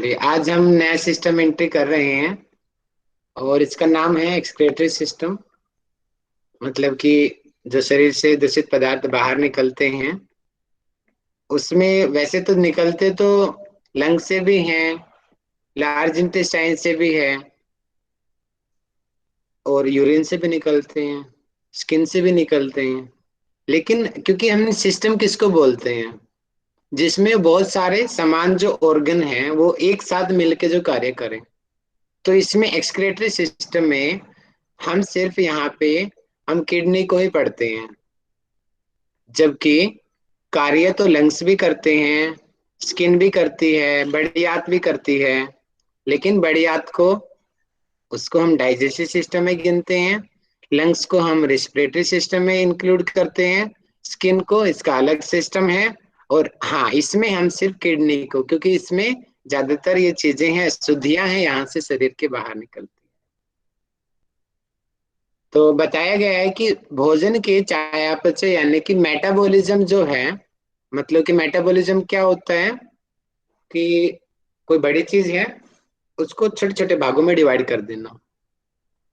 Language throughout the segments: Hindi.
चलिए आज हम नया सिस्टम एंट्री कर रहे हैं और इसका नाम है एक्सक्रीटरी सिस्टम। मतलब कि जो शरीर से दूषित पदार्थ बाहर निकलते हैं उसमें वैसे तो निकलते तो लंग से भी हैं, लार्ज इंटेस्टाइन से भी है और यूरिन से भी निकलते हैं, स्किन से भी निकलते हैं। लेकिन क्योंकि हमने सिस्टम किसको बोलते हैं जिसमें बहुत सारे समान जो ऑर्गन हैं वो एक साथ मिलके जो कार्य करें, तो इसमें एक्सक्रीटरी सिस्टम में हम सिर्फ यहाँ पे हम किडनी को ही पढ़ते हैं। जबकि कार्य तो लंग्स भी करते हैं, स्किन भी करती है, बड़ी आंत भी करती है। लेकिन बड़ी आंत को उसको हम डाइजेस्टिव सिस्टम में गिनते हैं, लंग्स को हम रिस्पिरेटरी सिस्टम में इंक्लूड करते हैं, स्किन को इसका अलग सिस्टम है। और हाँ, इसमें हम सिर्फ किडनी को, क्योंकि इसमें ज्यादातर ये चीजें हैं, शुद्धियां हैं, यहाँ से शरीर के बाहर निकलती। तो बताया गया है कि भोजन के चयापचय यानी कि मेटाबॉलिज्म जो है, मतलब कि मेटाबॉलिज्म क्या होता है कि कोई बड़ी चीज है उसको छोटे छोटे भागों में डिवाइड कर देना,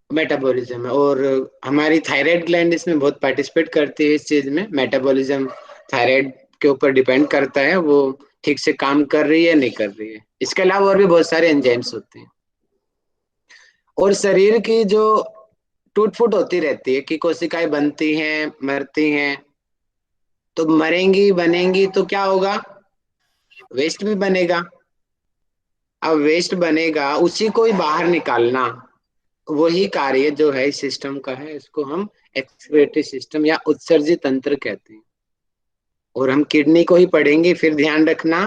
मेटाबॉलिज्म है। और हमारी थायराइड ग्लैंड इसमें बहुत पार्टिसिपेट करती है इस चीज में। मेटाबॉलिज्म थायराइड के ऊपर डिपेंड करता है, वो ठीक से काम कर रही है नहीं कर रही है। इसके अलावा और भी बहुत सारे एंजाइम्स होते हैं। और शरीर की जो टूट फूट होती रहती है कि कोशिकाएं बनती हैं मरती हैं, तो मरेंगी बनेंगी तो क्या होगा, वेस्ट भी बनेगा। अब वेस्ट बनेगा उसी को ही बाहर निकालना, वही कार्य जो है इस सिस्टम का है, इसको हम एक्सक्रीटरी सिस्टम या उत्सर्जी तंत्र कहते हैं। और हम किडनी को ही पढ़ेंगे, फिर ध्यान रखना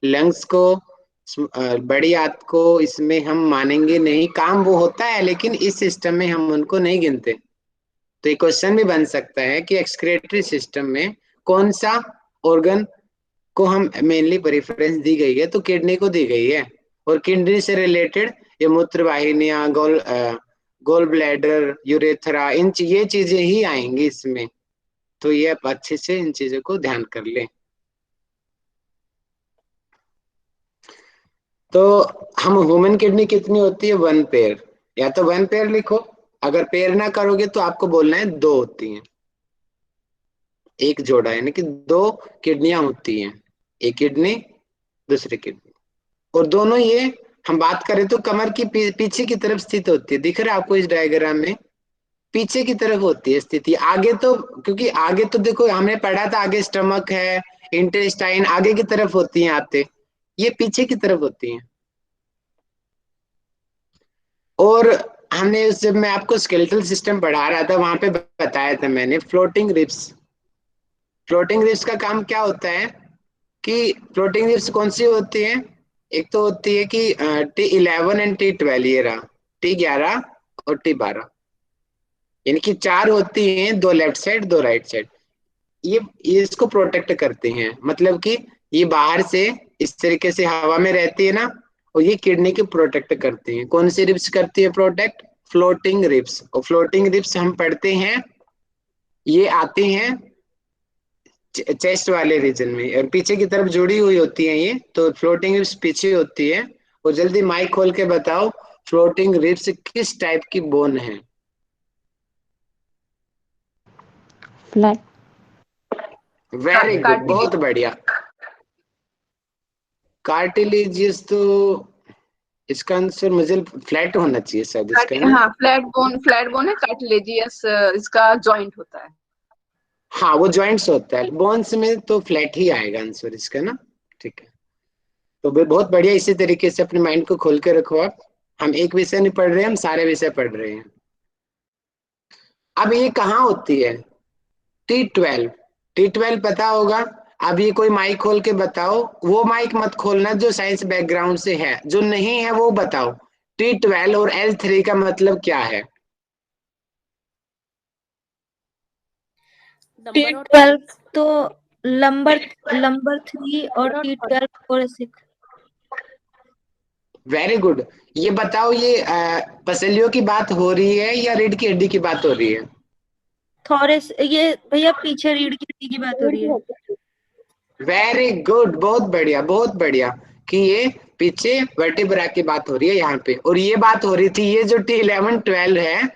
लंग्स को, बड़ी आंत को इसमें हम मानेंगे नहीं। काम वो होता है लेकिन इस सिस्टम में हम उनको नहीं गिनते। तो ये क्वेश्चन भी बन सकता है कि एक्सक्रीटरी सिस्टम में कौन सा ऑर्गन को हम मेनली प्रेफरेंस दी गई है, तो किडनी को दी गई है। और किडनी से रिलेटेड ये मूत्र वाहिनियां, गोल ब्लैडर, यूरेथ्रा, ये चीजें ही आएंगी इसमें। तो ये आप अच्छे से इन चीजों को ध्यान कर लें। तो हम ह्यूमन किडनी कितनी होती है, वन पेयर, या तो वन पेयर लिखो। अगर पेयर ना करोगे तो आपको बोलना है दो होती हैं, एक जोड़ा, यानी कि दो किडनियां होती हैं, एक किडनी दूसरी किडनी। और दोनों ये हम बात करें तो कमर की पीछे की तरफ स्थित होती है। दिख रहा है आपको इस डायग्राम में, पीछे की तरफ होती है स्थिति। आगे तो, क्योंकि आगे तो देखो हमने पढ़ा था आगे स्टमक है, इंटेस्टाइन आगे की तरफ होती हैं आते, ये पीछे की तरफ होती हैं। और हमने जब मैं आपको स्केलेटल सिस्टम पढ़ा रहा था वहां पे बताया था मैंने फ्लोटिंग रिब्स। फ्लोटिंग रिब्स का काम क्या होता है कि फ्लोटिंग रिब्स कौन सी होती है, एक तो होती है कि T11 एंड T12, ये रहा T11 और T12, यानी कि चार होती हैं, दो लेफ्ट साइड दो राइट साइड। ये इसको प्रोटेक्ट करते हैं, मतलब कि ये बाहर से इस तरीके से हवा में रहती है ना, और ये किडनी को प्रोटेक्ट करती हैं। कौन सी रिब्स करती है प्रोटेक्ट, फ्लोटिंग रिब्स। और फ्लोटिंग रिब्स हम पढ़ते हैं, ये आती हैं चेस्ट वाले रीजन में और पीछे की तरफ जुड़ी हुई होती है ये, तो फ्लोटिंग रिब्स पीछे होती है। और जल्दी माइक खोल के बताओ फ्लोटिंग रिब्स किस टाइप की बोन है। फ्लैट। वेरी गुड, बहुत कार्टिलेज। बढ़िया। कार्टिलेजियस तो इसका आंसर मुझे फ्लैट होना चाहिए शायद इसका, है ना। हाँ, फ्लैट बोन है। कार्टिलेजियस इसका जॉइंट होता है। हाँ वो जॉइंट्स होता है, बोन्स में तो फ्लैट ही आएगा आंसर इसका ना। ठीक है, तो बहुत बढ़िया। इसी तरीके से अपने माइंड को खोल के रखो आप। हम एक विषय नहीं पढ़ रहे, हम सारे विषय पढ़ रहे हैं। अब ये कहाँ होती है, T12। T12 पता होगा। अब ये कोई माइक खोल के बताओ, वो माइक मत खोलना जो साइंस बैकग्राउंड से है, जो नहीं है वो बताओ। T12 और L3 का मतलब क्या है। T12 तो लंबर लंबर 3 और T12 और 6। Very good. ये बताओ, ये पसलियों की बात हो रही है या रीढ़ की हड्डी की बात हो रही है। थोरेस, ये भैया पीछे रीढ़ की हड्डी की बात हो रही है। वेरी गुड, बहुत बढ़िया बहुत बढ़िया। कि ये पीछे वर्टिब्रा की बात हो रही है यहाँ पे, और ये बात हो रही थी, ये जो T11-12 है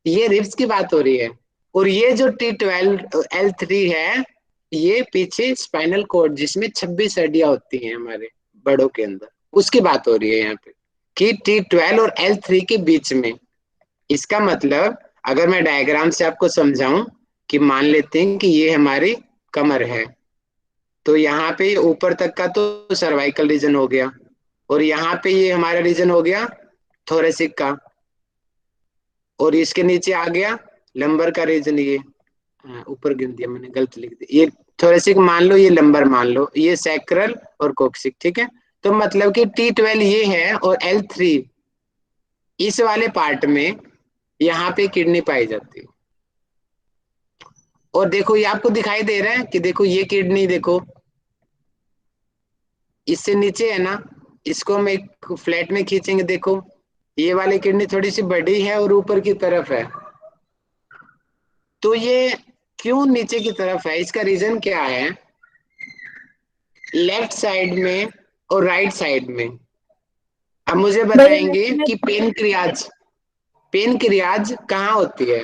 ये रिब्स की बात हो रही है, और ये जो T12L3 है ये पीछे स्पाइनल कॉर्ड जिसमें 26 हड्डियां होती हैं हमारे बड़ों के अंदर, उसकी बात हो रही है यहाँ पे कि T12 और L3 के बीच में। इसका मतलब अगर मैं डायग्राम से आपको समझाऊं कि मान लेते हैं कि ये हमारी कमर है, तो यहाँ पे ऊपर तक का तो सर्वाइकल रीजन हो गया, और यहाँ पे ये हमारा रीजन हो गया थोरेसिक का, और इसके नीचे आ गया लंबर का रीजन। ये ऊपर गिन दिया मैंने, गलत लिख दिया, ये थोरेसिक मान लो, ये लंबर मान लो, ये सैक्रल और कोक्सिक, ठीक है। तो मतलब कि T12 ये है और L3 इस वाले पार्ट में यहाँ पे किडनी पाई जाती है। और देखो ये आपको दिखाई दे रहा है कि देखो ये किडनी देखो इससे नीचे है ना, इसको हम एक फ्लैट में खींचेंगे, देखो ये वाली किडनी थोड़ी सी बड़ी है और ऊपर की तरफ है, तो ये क्यों नीचे की तरफ है, इसका रीजन क्या है, लेफ्ट साइड में और राइट साइड में। अब मुझे भैया बताएंगे कि पेन क्रियाज कहाँ होती है,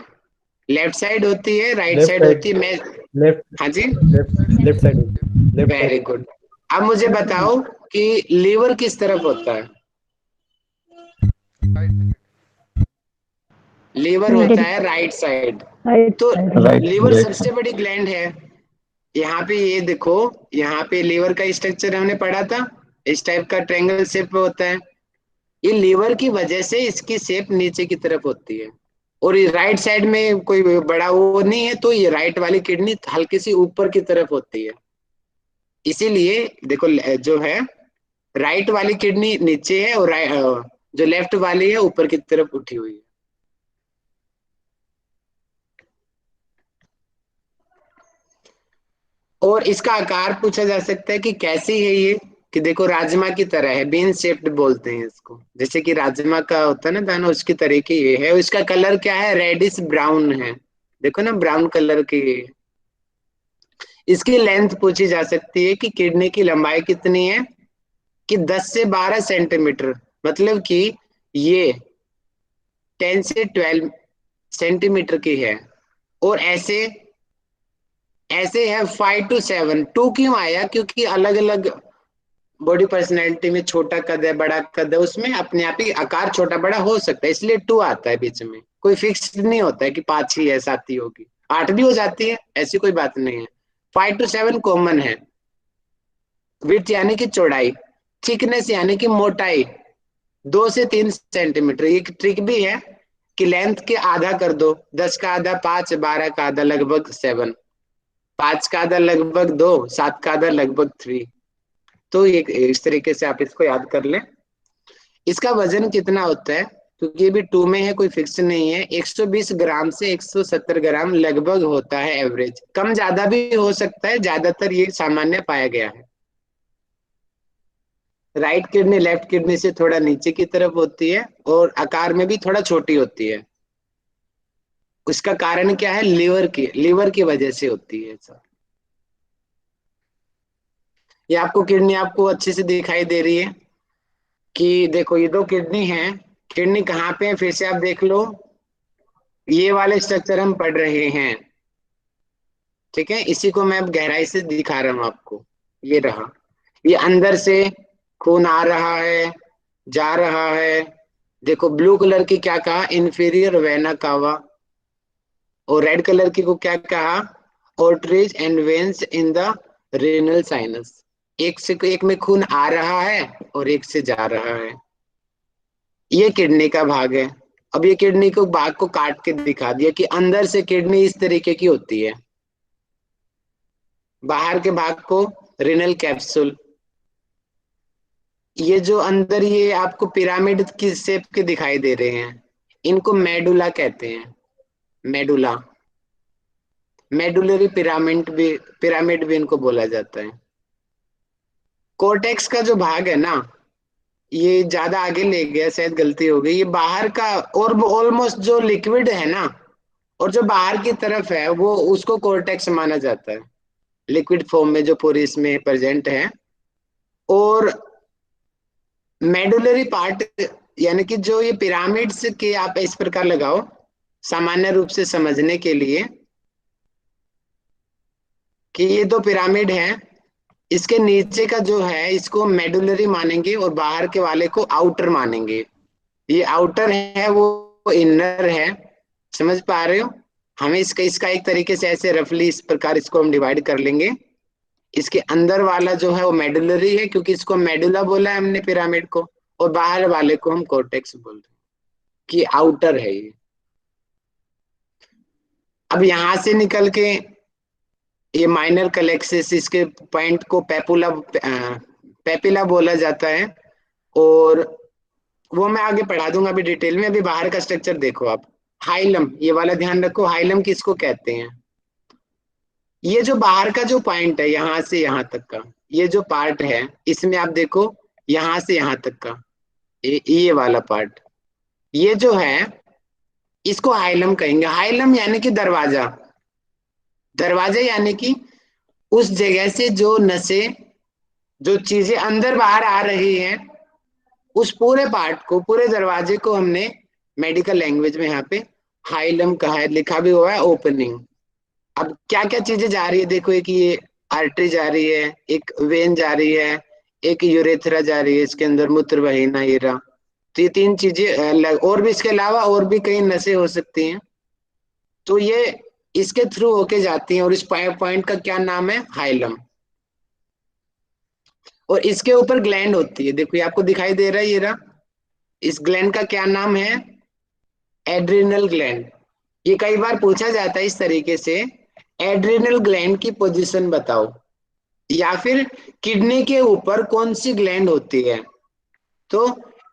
लेफ्ट साइड होती है, राइट लेफ्ट साइड साइड, होती है, मैं। लेफ्ट हाँ जी, लेफ्ट साइड होती, लेफ्ट वेरी साइड। गुड। अब मुझे बताओ कि लीवर किस तरफ होता है, लीवर होता है राइट साइड। तो राइट लीवर राइट सबसे बड़ी ग्लैंड है। यहाँ पे ये देखो, यहाँ पे लीवर का स्ट्रक्चर हमने पढ़ा था, इस टाइप का ट्रायंगल शेप में होता है। ये लीवर की वजह से इसकी शेप नीचे की तरफ होती है, और ये राइट साइड में कोई बड़ा वो नहीं है, तो ये राइट वाली किडनी हल्की सी ऊपर की तरफ होती है। इसीलिए देखो जो है राइट वाली किडनी नीचे है, और जो लेफ्ट वाली है ऊपर की तरफ उठी हुई है। और इसका आकार पूछा जा सकता है कि कैसी है ये, कि देखो राजमा की तरह है, बीन शेप्ड बोलते हैं इसको, जैसे कि राजमा का होता है ना दाना, उसकी तरह की ये है। इसका कलर क्या है, रेडिश ब्राउन है, देखो ना ब्राउन कलर की ये है। इसकी लेंथ पूछी जा सकती है कि किडनी की लंबाई कितनी है, कि 10 से 12 सेंटीमीटर, मतलब कि ये 10 से 12 सेंटीमीटर की है। और ऐसे ऐसे है 5 to 7। टू क्यों आया, क्योंकि अलग अलग बॉडी पर्सनैलिटी में छोटा कद है बड़ा कद है, उसमें अपने आप ही आकार छोटा बड़ा हो सकता है, इसलिए 2 आता है बीच में। कोई फिक्स नहीं होता है कि 5 ही है 7 ही होगी, 8 भी हो जाती है, ऐसी कोई बात नहीं है। 5 to 7 कॉमन है। विड्थ यानी कि चौड़ाई, थिकनेस यानी कि मोटाई 2 से 3 सेंटीमीटर। एक ट्रिक भी है कि लेंथ के आधा कर दो, 10 का आधा 5, 12 का आधा लगभग 7, 5 का आधा लगभग 2, 7 का आधा लगभग 3। तो ये इस तरीके से आप इसको याद कर लें। इसका वजन कितना होता है, क्योंकि ये भी 2 में है, कोई फिक्स नहीं है, 120 ग्राम से 170 ग्राम लगभग होता है एवरेज, कम ज्यादा भी हो सकता है, ज्यादातर ये सामान्य पाया गया है। राइट किडनी लेफ्ट किडनी से थोड़ा नीचे की तरफ होती है, और आकार में भी थोड़ा छोटी होती है। उसका कारण क्या है, लीवर की वजह से होती है सर। ये आपको किडनी आपको अच्छे से दिखाई दे रही है कि देखो ये 2 किडनी है, किडनी कहाँ पे है फिर से आप देख लो, ये वाले स्ट्रक्चर हम पढ़ रहे हैं, ठीक है। इसी को मैं अब गहराई से दिखा रहा हूँ आपको। ये रहा, ये अंदर से खून आ रहा है जा रहा है, देखो ब्लू कलर की क्या कहा, इंफीरियर वेना कावा, और रेड कलर की को क्या कहा, arteries and veins in the renal sinus. एक में खून आ रहा है और एक से जा रहा है, ये किडनी का भाग है। अब ये किडनी को भाग को काट के दिखा दिया कि अंदर से किडनी इस तरीके की होती है, बाहर के भाग को रिनल कैप्सूल। ये जो अंदर ये आपको पिरामिड की शेप के दिखाई दे रहे हैं, इनको मेडुला कहते हैं, मेडुला, मेडुलरी पिरामिड भी इनको बोला जाता है। कोर्टेक्स का जो भाग है ना, ये ज्यादा आगे ले गया, शायद गलती हो गई, ये बाहर का और ऑलमोस्ट जो लिक्विड है ना, और जो बाहर की तरफ है वो उसको कोर्टेक्स माना जाता है, लिक्विड फॉर्म में जो पूरी इसमें प्रेजेंट है। और मेडुलरी पार्ट यानी कि जो ये पिरामिड्स के आप इस प्रकार लगाओ सामान्य रूप से समझने के लिए कि ये दो पिरामिड हैं, इसके नीचे का जो है इसको मेडुलरी मानेंगे और बाहर के वाले को आउटर मानेंगे। ये आउटर है वो इनर है, समझ पा रहे हो? हमें इसका एक तरीके से ऐसे रफली इस प्रकार इसको हम डिवाइड कर लेंगे। इसके अंदर वाला जो है वो मेडुलरी है क्योंकि इसको मेडुला बोला है हमने पिरामिड को, और बाहर वाले को हम कोर्टेक्स बोल रहे हैं कि आउटर है ये। अब यहां से निकल के ये माइनर कलेक्सिस, इसके पॉइंट को पेपिला बोला जाता है, और वो मैं आगे पढ़ा दूंगा अभी डिटेल में। अभी बाहर का स्ट्रक्चर देखो आप। हाइलम, ये वाला ध्यान रखो, हाइलम किसको कहते हैं? ये जो बाहर का जो पॉइंट है यहां से यहां तक का, ये जो पार्ट है इसमें आप देखो यहां से यहां तक का ये वाला पार्ट, ये जो है इसको हाइलम कहेंगे। हाइलम यानी कि दरवाजा, दरवाजा यानी कि उस जगह से जो नसें, जो चीजें अंदर बाहर आ रही हैं, उस पूरे पार्ट को, पूरे दरवाजे को हमने मेडिकल लैंग्वेज में यहाँ पे हाइलम कहा है, लिखा भी हुआ है ओपनिंग। अब क्या क्या चीजें जा रही है देखो, एक ये आर्टरी जा रही है, एक वेन जा रही है, एक यूरेथ्रा जा रही है, इसके अंदर मूत्र वाहिनी हीरा। तो ये तीन चीजें और भी इसके अलावा और भी कई नसें हो सकती हैं, तो ये इसके थ्रू होके जाती हैं, और इस पॉइंट का क्या नाम है? हाइलम। और इसके ऊपर ग्लैंड होती है, देखो ये आपको दिखाई दे रहा है, ये रहा। इस ग्लैंड का क्या नाम है? Adrenal gland. ये कई बार पूछा जाता है इस तरीके से, एड्रिनल ग्लैंड की पोजीशन बताओ, या फिर किडनी के ऊपर कौन सी ग्लैंड होती है? तो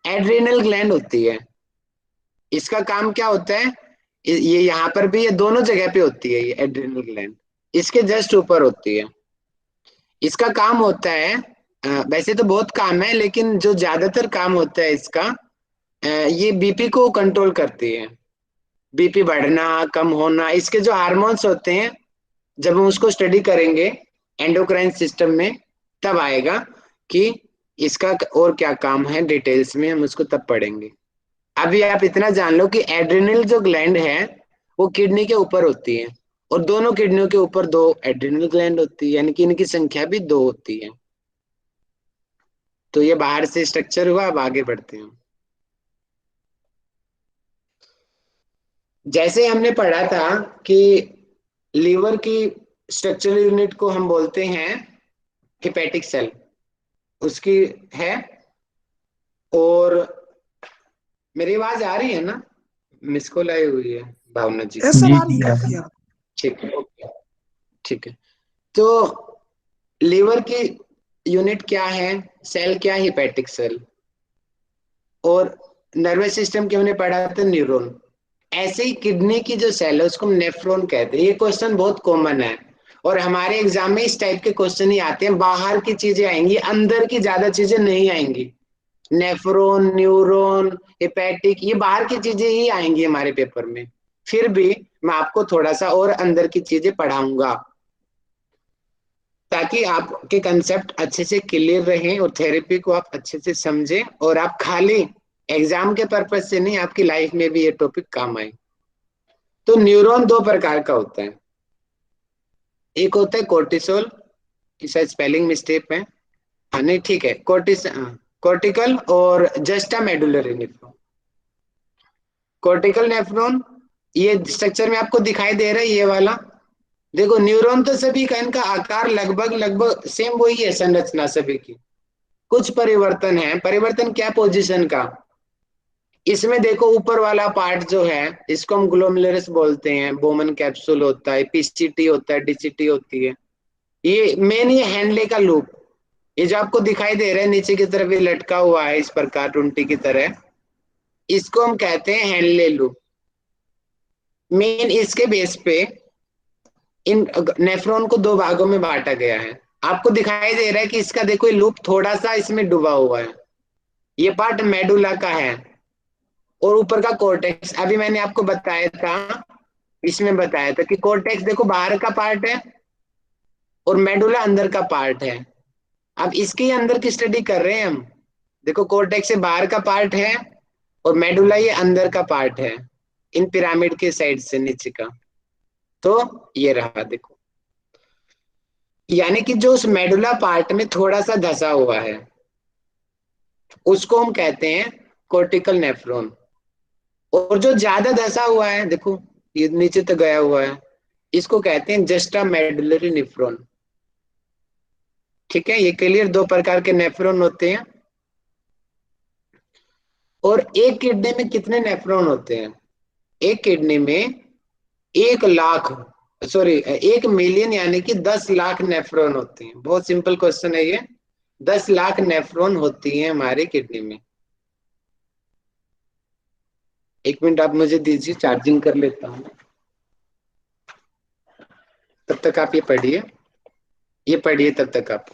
एड्रिनल ग्लैंड होती है। इसका काम क्या होता है? ये यहाँ पर भी, ये दोनों जगह पे होती है, ये एड्रिनल ग्लैंड इसके जस्ट ऊपर होती है। इसका काम होता है, वैसे तो बहुत काम है लेकिन जो ज्यादातर काम होता है इसका, ये बीपी को कंट्रोल करती है। बीपी बढ़ना कम होना, इसके जो हार्मोन्स होते हैं, जब हम उसको स्टडी करेंगे एंडोक्राइन सिस्टम में तब आएगा कि इसका और क्या काम है, डिटेल्स में हम उसको तब पढ़ेंगे। अभी आप इतना जान लो कि एड्रिनल जो ग्लैंड है वो किडनी के ऊपर होती है, और दोनों किडनियों के ऊपर दो एड्रिनल ग्लैंड होती है, यानी कि इनकी संख्या भी दो होती है। तो ये बाहर से स्ट्रक्चर हुआ। अब आगे बढ़ते हैं। जैसे हमने पढ़ा था कि लीवर की स्ट्रक्चरल यूनिट को हम बोलते हैं हिपैटिक सेल, उसकी है। और मेरी आवाज आ रही है ना? मिस कॉल आई हुई है भावना जी ये की। सब आ रही है। ठीक है, ओके, ठीक है। तो लीवर की यूनिट क्या है, सेल क्या है? Hepatic cell. और नर्वस सिस्टम की हमने पढ़ा था न्यूरॉन। ऐसे ही किडनी की जो सेल है उसको हम नेफ्रॉन कहते हैं। ये क्वेश्चन बहुत कॉमन है, और हमारे एग्जाम में इस टाइप के क्वेश्चन ही आते हैं। बाहर की चीजें आएंगी, अंदर की ज्यादा चीजें नहीं आएंगी। नेफ्रॉन, न्यूरॉन, हिपैटिक, ये बाहर की चीजें ही आएंगी हमारे पेपर में। फिर भी मैं आपको थोड़ा सा और अंदर की चीजें पढ़ाऊंगा ताकि आपके कंसेप्ट अच्छे से क्लियर रहें और थेरेपी को आप अच्छे से समझें, और आप खाली एग्जाम के पर्पज से नहीं, आपकी लाइफ में भी ये टॉपिक काम आए। तो न्यूरॉन दो प्रकार का होता है। एक होता है कोर्टिसोल, शायद स्पेलिंग मिस्टेक है, हाँ नहीं ठीक है, कोर्टिकल और juxta medullary nephron. Cortical nephron ये स्ट्रक्चर में आपको दिखाई दे रहा है, ये वाला देखो। न्यूरॉन तो सभी का, इनका आकार लगभग लगभग सेम वही है, संरचना सभी की। कुछ परिवर्तन है। परिवर्तन क्या? पोजीशन का। इसमें देखो ऊपर वाला पार्ट जो है इसको हम ग्लोमेरुलस बोलते हैं, बोमन कैप्सूल होता है, पीसीटी होता है, डीसीटी होती है। ये मेन, ये हैंडले का लूप, ये जो आपको दिखाई दे रहा है नीचे की तरफ, ये लटका हुआ है इस प्रकार टुंटी की तरह, इसको हम कहते हैं हैंडले लूप। मेन इसके बेस पे इन नेफ्रॉन को दो भागों में बांटा गया है। आपको दिखाई दे रहा है कि इसका देखो ये लूप थोड़ा सा इसमें डूबा हुआ है, ये पार्ट मेडुला का है, और ऊपर का कोर्टेक्स। अभी मैंने आपको बताया था, इसमें बताया था कि कोर्टेक्स देखो बाहर का पार्ट है और मेडुला अंदर का पार्ट है। अब इसके अंदर की स्टडी कर रहे हैं हम, देखो कोर्टेक्स से बाहर का पार्ट है और मेडुला ये अंदर का पार्ट है, इन पिरामिड के साइड से नीचे का। तो ये रहा देखो, यानी कि जो उस मेडुला पार्ट में थोड़ा सा धसा हुआ है उसको हम कहते हैं कोर्टिकल नेफ्रॉन। और जो ज्यादा धसा हुआ है देखो, ये नीचे तक गया हुआ है, इसको कहते हैं जस्टा मेडुलरी नेफ्रॉन। ठीक है, ये क्लियर? दो प्रकार के नेफ्रॉन होते हैं। और एक किडनी में कितने नेफ्रॉन होते हैं? एक किडनी में 1 लाख, सॉरी 1 मिलियन यानी कि 10 लाख नेफ्रॉन होते हैं। बहुत सिंपल क्वेश्चन है ये। 10 लाख नेफ्रॉन होती है हमारी किडनी में। 1 मिनट आप मुझे दीजिए, चार्जिंग कर लेता हूँ। तब तक आप ये पढ़िए, ये पढ़िए तब तक आप।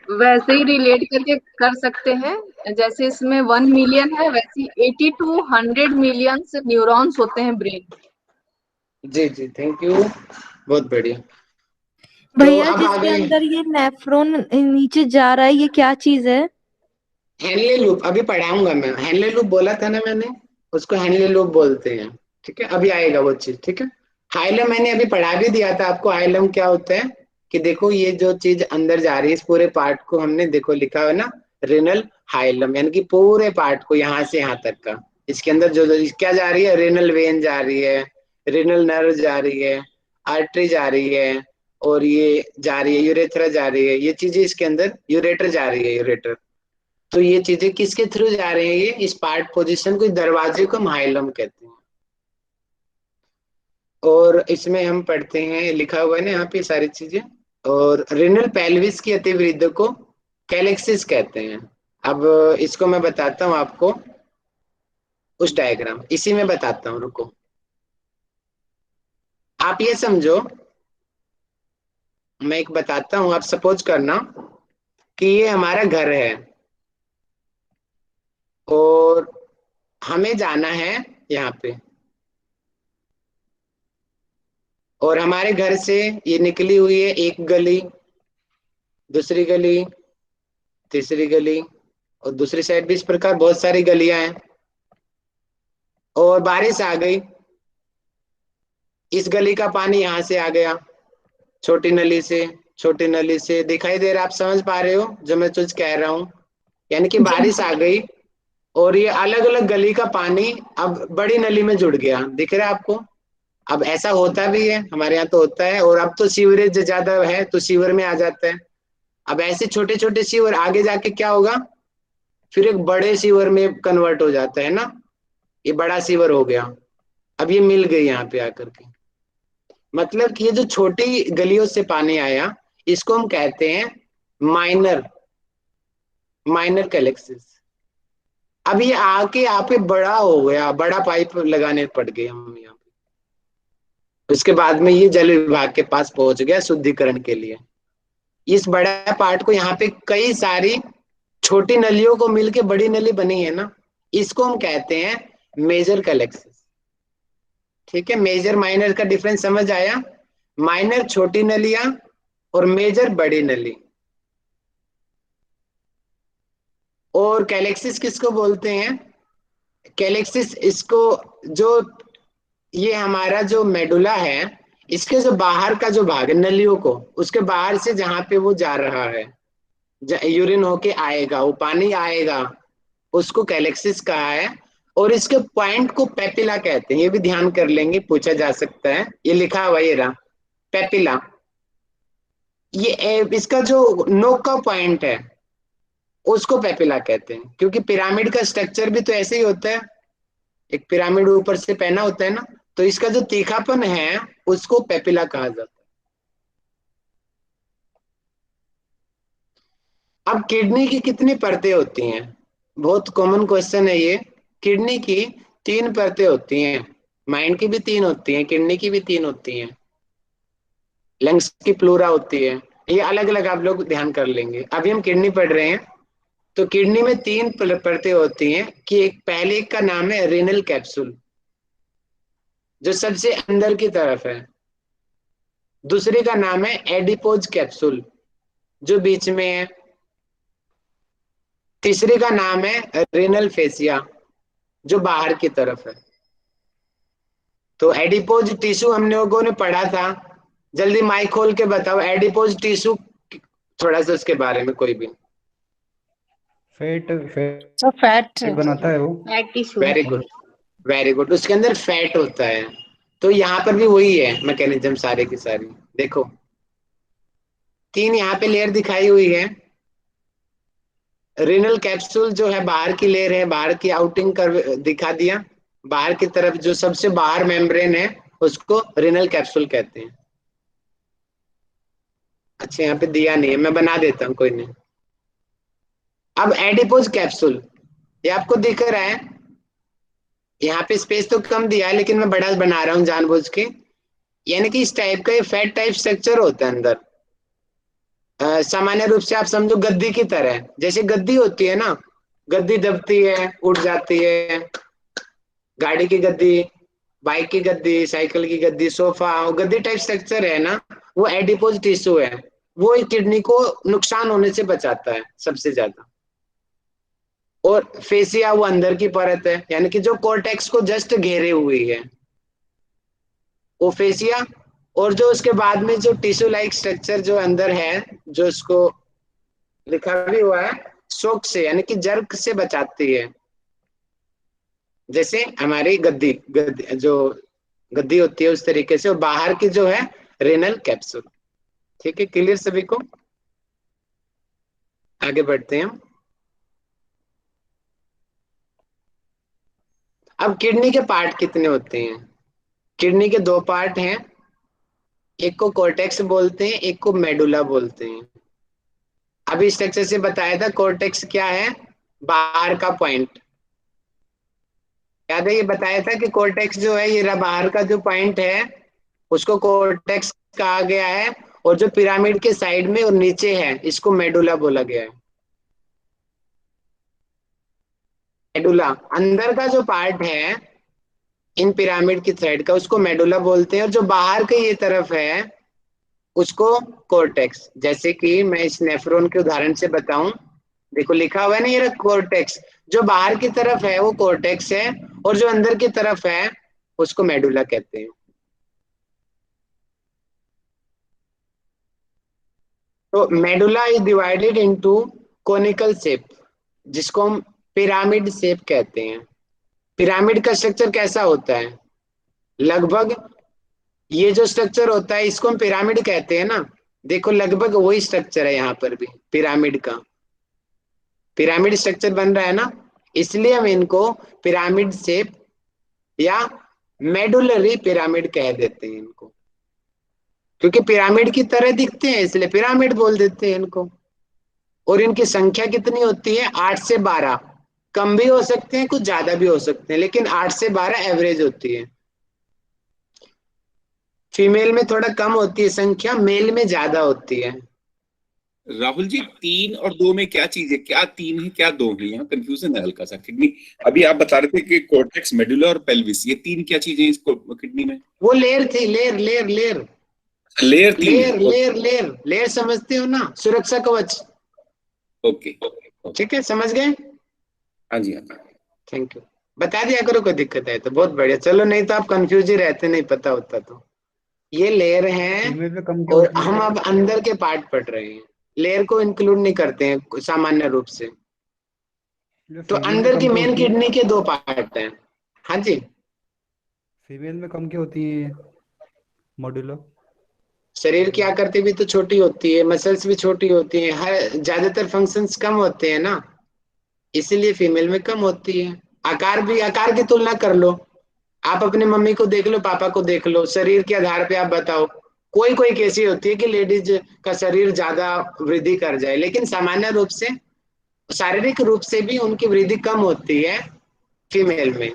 वैसे ही रिलेट करके कर सकते हैं, जैसे इसमें 1 मिलियन है, वैसे 80 to 100 मिलियन न्यूरॉन्स होते हैं ब्रेन। जी जी, थैंक यू, बहुत बढ़िया। तो भैया अब जिसके आगे अंदर ये नेफ्रॉन नीचे जा रहा है, ये क्या चीज है? हेनले लूप अभी पढ़ाऊंगा मैं। हेनले लूप बोला था ना मैंने, उसको हेनले लूप बोलते हैं। ठीक है, अभी आएगा वो चीज। ठीक है, हाइलम मैंने अभी पढ़ा भी दिया था आपको। हाइलम क्या होता है कि देखो, ये जो चीज अंदर जा रही है, इस पूरे पार्ट को हमने देखो लिखा है ना, रेनल हाइलम, यानी कि पूरे पार्ट को यहाँ से यहाँ तक का। इसके अंदर जो जो क्या जा रही है, रेनल वेन जा रही है, रेनल नर्व जा रही है, आर्टरी जा रही है, और ये जा रही है यूरेथ्रा जा रही है, ये चीजें इसके अंदर, यूरेटर जा रही है, यूरेटर। तो ये चीजें किसके थ्रू जा रही है? ये इस पार्ट पोजीशन को, इस दरवाजे को हम हाइलम कहते हैं। और इसमें हम पढ़ते हैं, लिखा हुआ है ना यहाँ पे सारी चीजें। और रेनल पेल्विस की अतिवृद्धि को कैलेक्सिस कहते हैं। अब इसको मैं बताता हूँ आपको, उस डायग्राम इसी में बताता हूँ, रुको। आप ये समझो, मैं एक बताता हूँ, आप सपोज करना कि ये हमारा घर है और हमें जाना है यहाँ पे, और हमारे घर से ये निकली हुई है एक गली, दूसरी गली, तीसरी गली, और दूसरी साइड भी इस प्रकार बहुत सारी गलियां हैं। और बारिश आ गई, इस गली का पानी यहाँ से आ गया, छोटी नली से, छोटी नली से। दिखाई दे रहा, आप समझ पा रहे हो जो मैं कुछ कह रहा हूँ? यानी कि जी बारिश आ गई और ये अलग अलग गली का पानी अब बड़ी नली में जुड़ गया। दिख रहा है आपको? अब ऐसा होता भी है, हमारे यहाँ तो होता है। और अब तो सीवरेज ज्यादा है तो सीवर में आ जाता है। अब ऐसे छोटे छोटे सीवर आगे जाके क्या होगा, फिर एक बड़े सीवर में कन्वर्ट हो जाता है ना, ये बड़ा सीवर हो गया। अब ये मिल गई यहाँ पे आकर के। मतलब कि ये जो छोटी गलियों से पानी आया, इसको हम कहते हैं माइनर, माइनर कैलेक्सिस। अब ये आके यहाँ पे बड़ा हो गया, बड़ा पाइप लगाने पड़ गए हम यहाँ पे। उसके बाद में ये जल विभाग के पास पहुंच गया शुद्धिकरण के लिए। इस बड़ा पार्ट को यहाँ पे कई सारी छोटी नलियों को मिलके बड़ी नली बनी है ना, इसको हम कहते हैं मेजर कैलेक्सिस। ठीक है, मेजर माइनर का डिफरेंस समझ आया? माइनर छोटी नलियां और मेजर बड़ी नली। और कैलेक्सिस किसको बोलते हैं? कैलेक्सिस इसको, जो ये हमारा जो मेडुला है, इसके जो बाहर का जो भाग है नलियों को, उसके बाहर से जहां पे वो जा रहा है, यूरिन होके आएगा, वो पानी आएगा, उसको कैलेक्सिस कहा है। और इसके पॉइंट को पेपिला कहते हैं। ये भी ध्यान कर लेंगे, पूछा जा सकता है। ये लिखा हुआ ये रहा, पेपिला। ये इसका जो नोक का पॉइंट है उसको पेपिला कहते हैं, क्योंकि पिरामिड का स्ट्रक्चर भी तो ऐसे ही होता है, एक पिरामिड ऊपर से पहना होता है ना, तो इसका जो तीखापन है उसको पेपिला कहा जाता है। अब किडनी की कितनी परतें होती हैं? बहुत कॉमन क्वेश्चन है ये। किडनी की 3 परतें होती हैं। माइंड की भी 3 होती हैं, किडनी की भी 3 होती हैं, लंग्स की प्लूरा होती है। ये अलग अलग आप लोग ध्यान कर लेंगे। अभी हम किडनी पढ़ रहे हैं। तो किडनी में तीन परतें होती हैं कि एक पहले का नाम है रेनल कैप्सूल, जो सबसे अंदर की तरफ है। दूसरे का नाम है एडिपोज कैप्सूल, जो बीच में है। तीसरे का नाम है रेनल फेसिया, जो बाहर की तरफ है। तो एडिपोज टिश्यू हम लोगों ने पढ़ा था। जल्दी माइक खोल के बताओ एडिपोज टिश्यू, थोड़ा सा उसके बारे में कोई भी। फैट फैट तो फैट। बनाता है वो। Fat tissue. Very good, very good. उसके अंदर फैट होता है। तो यहाँ पर भी वही है मैकेनिज्म सारे की सारी। देखो, तीन यहाँ पे लेयर दिखाई हुई है। रेनल कैप्सूल जो है बाहर की लेयर है, बाहर की आउटिंग कर दिखा दिया। बाहर की तरफ जो सबसे बाहर मेम्ब्रेन है उसको रेनल कैप्सूल कहते हैं। अच्छा, यहाँ पे दिया नहीं है, मैं बना देता हूँ, कोई नहीं। अब एडिपोज कैप्सूल, ये आपको दिख रहा है। यहाँ पे स्पेस तो कम दिया है, लेकिन मैं बड़ा बना रहा हूँ जानबूझ के। यानी कि इस टाइप का ये फैट टाइप स्ट्रक्चर होता है अंदर। सामान्य रूप से आप समझो गद्दी की तरह, जैसे गद्दी होती है ना, गद्दी दबती है, उड़ जाती है। गाड़ी की गद्दी, बाइक की गद्दी, साइकिल की गद्दी, सोफा, वो गद्दी टाइप स्ट्रक्चर है ना, वो एडिपोज टिश्यू है। वो किडनी को नुकसान होने से बचाता है सबसे ज्यादा। और फेसिया वो अंदर की परत है, यानी कि जो कोर्टेक्स को जस्ट घेरे हुई है, वो फेसिया। और जो उसके बाद में जो टिश्यू लाइक स्ट्रक्चर जो अंदर है, जो उसको लिखा भी हुआ है, शोक से यानी कि जर्क से बचाती है। जैसे हमारी गद्दी जो गद्दी होती है उस तरीके से। और बाहर की जो है रेनल कैप्सूल। ठीक है, क्लियर सभी को? आगे बढ़ते हैं हम। अब किडनी के पार्ट कितने होते हैं? किडनी के दो पार्ट हैं। एक को कोर्टेक्स बोलते हैं, एक को मेडुला बोलते हैं। अभी स्ट्रक्चर से बताया था कोर्टेक्स क्या है, बाहर का पॉइंट। याद है, ये बताया था कि कोर्टेक्स जो है, ये रहा बाहर का जो पॉइंट है, उसको कोर्टेक्स कहा गया है। और जो पिरामिड के साइड में और नीचे है, इसको मेडुला बोला गया है। मेडुला अंदर का जो पार्ट है इन पिरामिड की थ्रेड का, उसको मेडुला बोलते हैं। और जो बाहर की ये तरफ है उसको कोर्टेक्स। जैसे कि मैं इस नेफ्रॉन के उदाहरण से बताऊं, देखो लिखा हुआ है ना, ये कोर्टेक्स। जो बाहर की तरफ है वो कोर्टेक्स है, और जो अंदर की तरफ है उसको मेडुला कहते हैं। तो medulla is divided into conical shape, जिसको हम पिरामिड शेप कहते हैं। पिरामिड का स्ट्रक्चर कैसा होता है? लगभग ये जो स्ट्रक्चर होता है इसको हम पिरामिड कहते हैं ना। देखो लगभग वही स्ट्रक्चर है यहाँ पर भी पिरामिड का। पिरामिड स्ट्रक्चर बन रहा है ना, इसलिए हम इनको पिरामिड शेप या मेडुलरी पिरामिड कह देते हैं इनको। क्योंकि पिरामिड की तरह दिखते हैं इसलिए पिरामिड बोल देते हैं इनको। और इनकी संख्या कितनी होती है? 8 से 12। कम भी हो सकते हैं, कुछ ज्यादा भी हो सकते हैं, लेकिन 8 से 12 एवरेज होती है। फीमेल में थोड़ा कम होती है संख्या, मेल में ज्यादा होती है। राहुल जी, 3 और 2 में क्या चीज है? क्या 3 है क्या 2 है? यहाँ कंफ्यूजन है हल्का सा किडनी। अभी आप बता रहे थे कि कोर्टेक्स, मेडुला और पेल्विस, ये 3 क्या चीजें इसको किडनी में? वो लेयर थी, layer layer layer layer 3 layer है। लेयर लेयर लेयर, समझते हो ना, सुरक्षा कवच। ओके। ठीक है, समझ गए? हाँ जी, हाँ जी। Thank you. बता दिया करो कोई दिक्कत है तो, बहुत बढ़िया। चलो, नहीं तो आप कंफ्यूज ही रहते, नहीं पता होता तो। ये लेयर हैं। फीमेल में कम क्या और होती हम है? अब अंदर के पार्ट पढ़ रहे हैं, लेयर को इंक्लूड नहीं करते हैं सामान्य रूप से। जो तो फीमेल में अंदर की कम क्या मेन होती है? किडनी के दो पार्ट हैं। हाँ जी। फीमेल में कम क्या होती है? मॉड्यूलो। शरीर की आकृति भी तो छोटी होती है, मसल्स भी छोटी होती है, हर ज्यादातर फंक्शंस कम होते हैं ना, इसीलिए फीमेल में कम होती है। आकार भी, आकार की तुलना कर लो। आप अपनी मम्मी को देख लो, पापा को देख लो, शरीर के आधार पे आप बताओ। कोई कोई कैसी होती है कि लेडीज का शरीर ज्यादा वृद्धि कर जाए, लेकिन सामान्य रूप से शारीरिक रूप से भी उनकी वृद्धि कम होती है फीमेल में।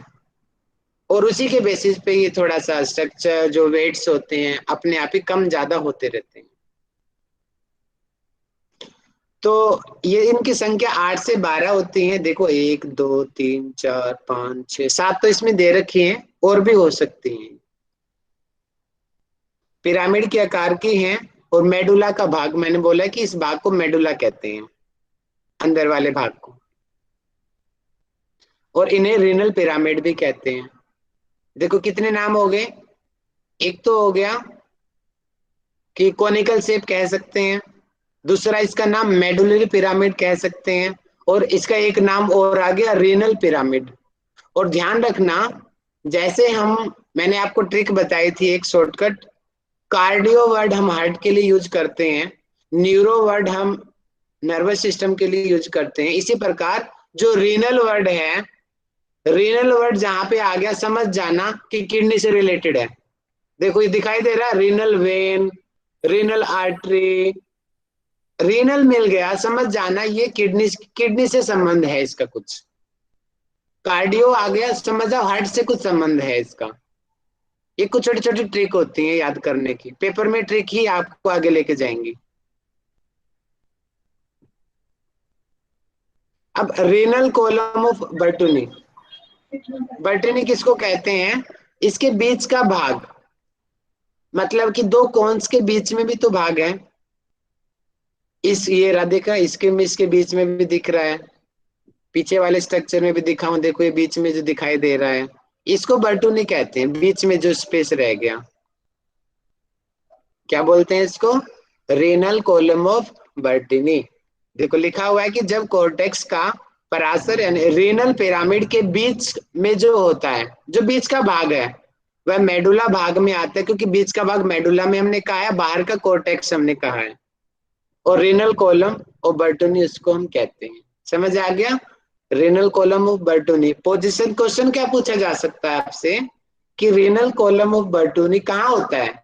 और उसी के बेसिस पे ये थोड़ा सा स्ट्रक्चर, जो वेट्स होते हैं, अपने आप ही कम ज्यादा होते रहते हैं। तो ये इनकी संख्या 8 से 12 होती है। देखो 1 2 3 4 5 6 7 तो इसमें दे रखी हैं, और भी हो सकती हैं। पिरामिड के आकार की हैं, और मेडुला का भाग मैंने बोला कि इस भाग को मेडुला कहते हैं, अंदर वाले भाग को, और इन्हें रीनल पिरामिड भी कहते हैं। देखो कितने नाम हो गए। एक तो हो गया कि कोनिकल शेप कह सकते हैं, दूसरा इसका नाम मेडुलरी पिरामिड कह सकते हैं, और इसका एक नाम और आ गया रीनल पिरामिड। और ध्यान रखना, जैसे हम मैंने आपको ट्रिक बताई थी एक शॉर्टकट, कार्डियो वर्ड हम हार्ट के लिए यूज करते हैं, न्यूरो वर्ड हम नर्वस सिस्टम के लिए यूज करते हैं, इसी प्रकार जो रीनल वर्ड है, रीनल वर्ड जहां पे आ गया समझ जाना कि किडनी से रिलेटेड है। देखो ये दिखाई दे रहा है, renal vein, renal artery, renal मिल गया, समझ जाना ये किडनी किडनी से संबंध है इसका कुछ। कार्डियो आ गया, समझ जाओ हार्ट से कुछ संबंध है इसका। ये कुछ छोटी छोटी ट्रिक होती है याद करने की, पेपर में ट्रिक ही आपको आगे लेके जाएंगी। अब रीनल कॉलम ऑफ बर्टूनी, बर्टूनी किसको कहते हैं? इसके बीच का भाग, मतलब कि दो कोन्स के बीच में भी तो भाग है। इस ये रहा, देखा इसके बीच में भी दिख रहा है, पीछे वाले स्ट्रक्चर में भी दिखा हूं, देखो ये बीच में जो दिखाई दे रहा है, इसको बर्टूनी कहते हैं, बीच में जो स्पेस रह गया। क्या बोलते हैं इसको? Renal column of Bertini. देखो लिखा हुआ है कि जब कॉर्टेक्स का परासर यानी रेनल पिरामिड के बीच में जो होता है, जो बीच का भाग है, वह मेडुला भाग में आता है, क्योंकि बीच का भाग मेडुला में हमने कहा है, बाहर का कॉर्टेक्स हमने कहा है, और रेनल कॉलम ऑफ बर्टूनी उसको हम कहते हैं। समझ आ गया? Renal column of Bertini. Position question क्या पूछा जा सकता है आपसे कि रेनल कॉलम ऑफ बर्टूनी कहाँ होता है,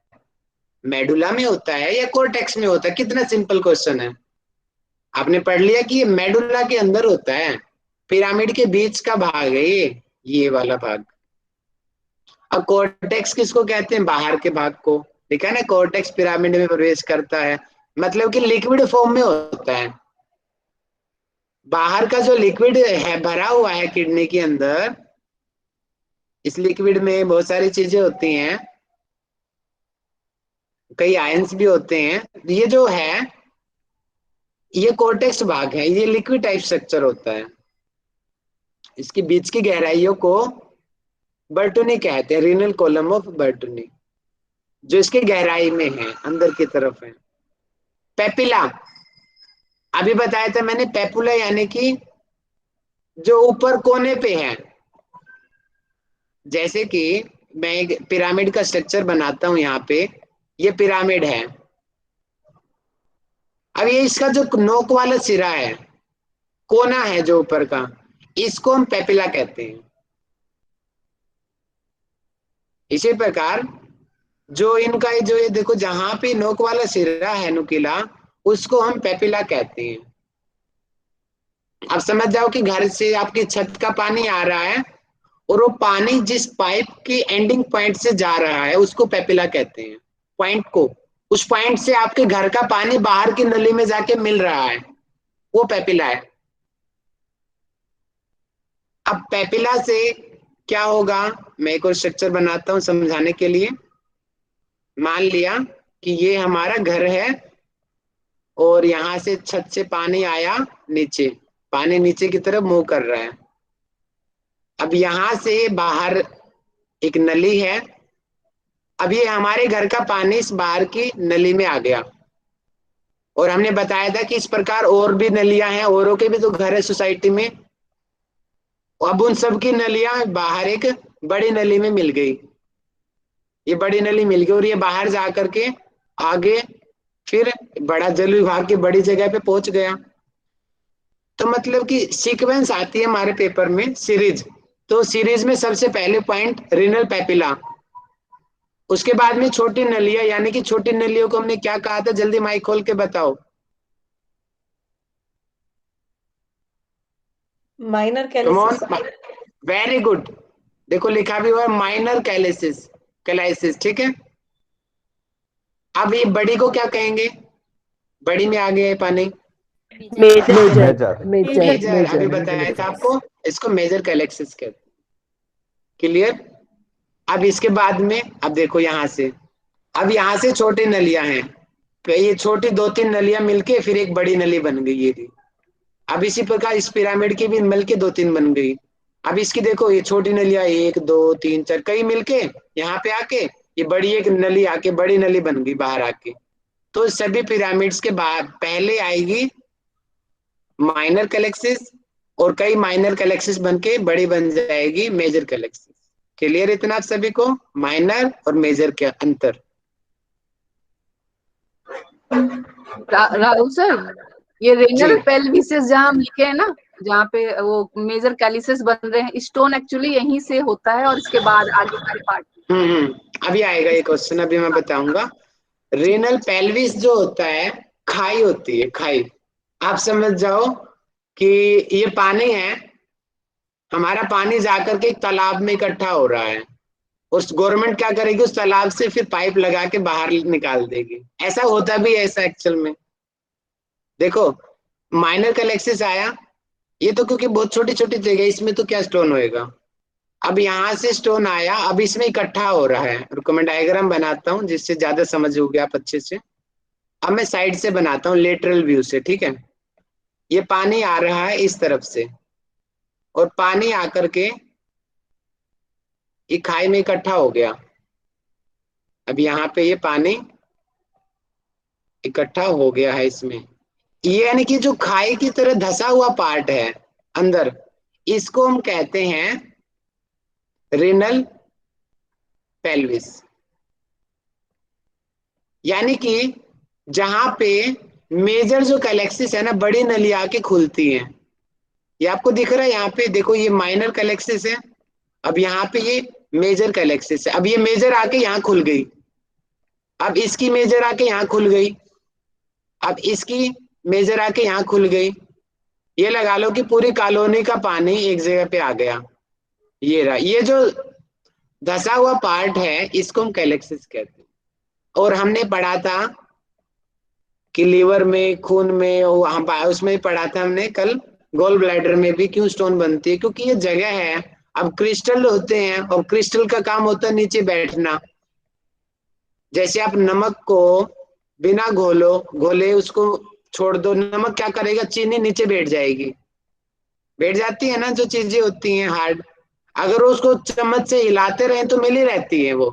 मेडुला में होता है या कॉर्टेक्स में होता है? कितना सिंपल क्वेश्चन है। आपने पढ़ लिया कि ये मेडुला के अंदर होता है, पिरामिड के बीच का भाग है ये वाला भाग। अब कॉर्टेक्स किसको कहते हैं? बाहर के भाग को। देखा ना, कॉर्टेक्स पिरामिड में प्रवेश करता है, मतलब कि लिक्विड फॉर्म में होता है। बाहर का जो लिक्विड है भरा हुआ है किडनी के अंदर, इस लिक्विड में बहुत सारी चीजें होती हैं, कई आयंस भी होते हैं। ये जो है ये कॉर्टेक्स भाग है, ये लिक्विड टाइप स्ट्रक्चर होता है। इसके बीच की गहराइयों को बर्टूनी कहते हैं, रीनल कॉलम ऑफ बर्टूनी, जो इसकी गहराई में है, अंदर की तरफ है। पेपिला, अभी बताया था मैंने, पेपुला यानी कि जो ऊपर कोने पे है। जैसे कि मैं एक पिरामिड का स्ट्रक्चर बनाता हूं, यहाँ पे ये पिरामिड है। अब ये इसका जो नोक वाला सिरा है, कोना है जो ऊपर का, इसको हम पेपिला कहते हैं। इसी प्रकार जो इनका जो ये देखो, जहां पे नोक वाला सिरा है नुकीला, उसको हम पेपिला कहते हैं। अब समझ जाओ कि घर से आपकी छत का पानी आ रहा है, और वो पानी जिस पाइप की एंडिंग पॉइंट से जा रहा है उसको पेपिला कहते हैं। पॉइंट को, उस पॉइंट से आपके घर का पानी बाहर की नली में जाके मिल रहा है, वो पेपिला है। अब पेपिला से क्या होगा, मैं एक और स्ट्रक्चर बनाता हूं समझाने के लिए। मान लिया कि ये हमारा घर है, और यहां से छत से पानी आया नीचे, पानी नीचे की तरफ मूव कर रहा है। अब यहां से बाहर एक नली है, अब ये हमारे घर का पानी इस बाहर की नली में आ गया, और हमने बताया था कि इस प्रकार और भी नलियां हैं, औरों के भी तो घर है सोसाइटी में। अब उन सब की नलियां बाहर एक बड़ी नली में मिल गई, ये बड़ी नली मिल गई, और ये बाहर जा करके आगे फिर बड़ा जल विभाग की बड़ी जगह पे पहुंच गया। तो मतलब कि सीक्वेंस आती है हमारे पेपर में, सीरीज। तो सीरीज में सबसे पहले पॉइंट रीनल पेपिला, उसके बाद में छोटी नलियां, यानी कि छोटी नलियों को हमने क्या कहा था, जल्दी माइक खोल के बताओ। Minor come on, calyces. Very good. देखो लिखा भी हुआ है माइनर कैलिसिस, कैलाइसिस, ठीक है। अब ये बड़ी को क्या कहेंगे? बड़ी में आ गया है पानी, मेजर। मेजर अभी बताया था आपको, इसको मेजर कैलेक्सिस कहते हैं। क्लियर। अब इसके बाद में अब देखो यहाँ से, अब यहाँ से छोटी नलियां हैं, तो ये छोटी 2-3 नलियां मिलके फिर एक बड़ी नली बन गई ये थी। अब इसी प्रकार इस पिरामिड की भी मिलके 2-3 बन गई। अब इसकी देखो ये छोटी नलियां 1 2 3 4 कई मिलके यहाँ पे आके ये बड़ी एक नली आके बड़ी नली बन गई बाहर आके। तो सभी पिरामिड्स के बाद पहले आएगी माइनर कैलेक्सिस, और कई माइनर कैलेक्सिस बन के बड़ी बन जाएगी मेजर कैलेक्सिस। क्लियर इतना आप सभी को, माइनर और मेजर के अंतर। राहुल सर, ये जी रेनल पेल्विसेस जहाँ हम लिखे हैं ना, जहाँ पे वो मेजर कैलिसेस बन रहे हैं, स्टोन एक्चुअली यहीं से होता है और इसके बाद आगे सारे पार्ट। अभी आएगा ये क्वेश्चन, अभी मैं बताऊंगा। रेनल पेल्विस जो होता है खाई होती है, खाई। आप समझ जाओ कि ये पानी है, हमारा पानी जाकर के एक तालाब में इकट्ठा हो रहा है, उस गवर्नमेंट क्या करेगी, उस तालाब से फिर पाइप लगा के बाहर निकाल देगी। ऐसा होता भी है ऐसा एक्चुअल में। देखो माइनर कैलेक्सिस आया, ये तो क्योंकि बहुत छोटी छोटी जगह, इसमें तो क्या स्टोन होएगा। अब यहाँ से स्टोन आया, अब इसमें इकट्ठा हो रहा है। रुको मैं डायग्राम बनाता हूँ जिससे ज्यादा समझ होगी आप अच्छे से। अब मैं साइड से बनाता हूँ, लेटरल व्यू से, ठीक है। ये पानी आ रहा है इस तरफ से, और पानी आकर के ये खाई में इकट्ठा हो गया। अब यहाँ पे ये पानी इकट्ठा हो गया है इसमें, ये यानी कि जो खाई की तरह धसा हुआ पार्ट है अंदर, इसको हम कहते हैं रेनल पेल्विस। यानी कि जहां पे मेजर जो कैलेक्सिस है ना, बड़ी नली आके खुलती है। ये आपको दिख रहा है यहाँ पे, देखो ये माइनर कैलेक्सिस है, अब यहाँ पे ये मेजर कैलेक्सिस है। अब ये मेजर आके यहाँ खुल गई, अब इसकी मेजर आके यहाँ खुल गई, अब इसकी मेजर आके यहाँ खुल गई। ये लगा लो कि पूरी कॉलोनी का पानी एक जगह पे आ गया। ये रहा, ये जो धसा हुआ पार्ट है इसको हम कैलेक्सिस कहते हैं। और हमने पढ़ा था कि लीवर में, खून में, हम उसमें पढ़ा था हमने कल, गोल ब्लैडर में भी क्यों स्टोन बनती है, क्योंकि ये जगह है। अब क्रिस्टल होते हैं, और क्रिस्टल का काम होता है नीचे बैठना। जैसे आप नमक को बिना घोले उसको छोड़ दो, नमक क्या करेगा, चीनी नीचे बैठ जाएगी, बैठ जाती है ना जो चीजें होती हैं हार्ड। अगर उसको चम्मच से हिलाते रहे तो मिली रहती है वो,